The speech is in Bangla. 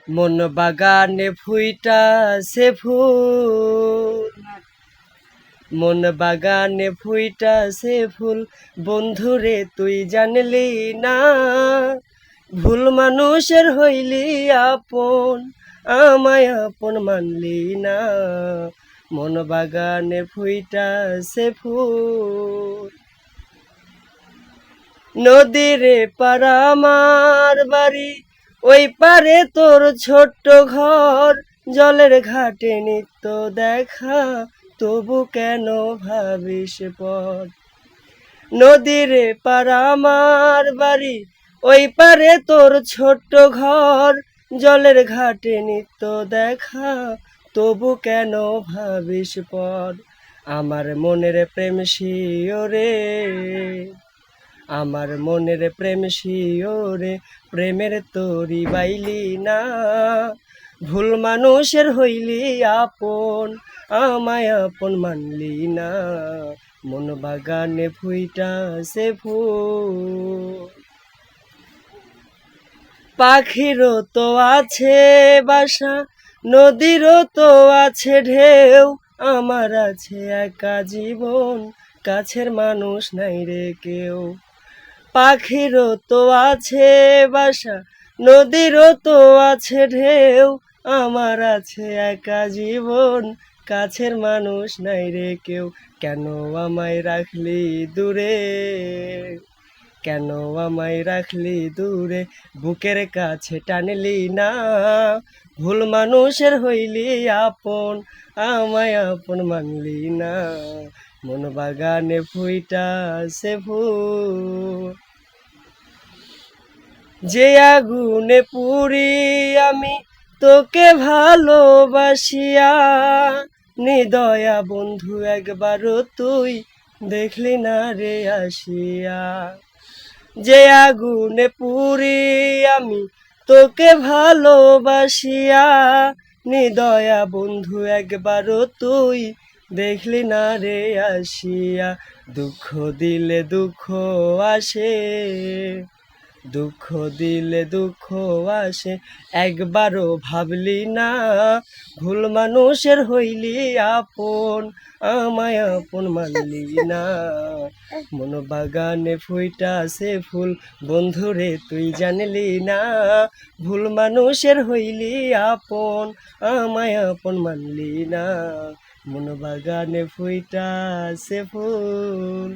মন বাগানে ফুইটাছে ফুল, মন বাগানে ফুইটাছে ফুল, বন্ধুরে তুই জানলি না, ভুল মানুষের হইলি আপন, আমায় আপন মানলি না। মন বাগানে ফুইটাছে ফুল, নদীরে পাড়া আমার বাড়ি, ওই পারে তোর ছোট্ট ঘর, জলের ঘাটে নিত্য দেখা, তবু কেন ভাবিস পর। নদীরে পাড়া আমার বাড়ি, ওই পারে তোর ছোট্ট ঘর, জলের ঘাটে নিত্য দেখা, তবু কেন ভাবিস পর। আমার মনের প্রেম শিওরে, আমার মনের প্রেম শিওরে, প্রেমের তরি বাইলি না, ভুল মানুষের হইলি আপন, আমায় আপন মানলি না। মন বাগানে ফুইটাছে ফুল, পাখিরও তো আছে বাসা, নদীরও তো আছে ঢেউ, আমার আছে একা জীবন, কাছের মানুষ নাই রে কেউ। পাখিরও তো আছে বাসা, নদীরও তো আছে ঢেউ, আমার আছে একা জীবন, কাছের মানুষ নাই রে কেউ। কেন আমায় রাখলি দূরে, কেন আমায় রাখলি দূরে, বুকের কাছে টানলি না, ভুল মানুষের হইলি আপন, আমায় আপন মানলি না। মন বাগানে ফুইটাছে ফুল, যে আগুনে পুরি আমি তোকে ভালোবাসিয়া, নিদয়া বন্ধু একবারও তুই দেখলি না রে আসিয়া। যে আগুনে পুরি আমি তোকে ভালোবাসিয়া, নিদয়া বন্ধু একবারও তুই দেখলি না রে আসিয়া। দুঃখ দিলে দুঃখ আসে, দুঃখ দিলে দুঃখ আসে, একবারও ভাবলি না, ভুল মানুষের হইলি আপন, আমায় আপন মানলি না। মন বাগানে ফুইটাছে ফুল, বন্ধুরে তুই জানলি না, ভুল মানুষের হইলি আপন, আমায় আপন মানলি না। মন বাগানে ফুইটাছে ফুল।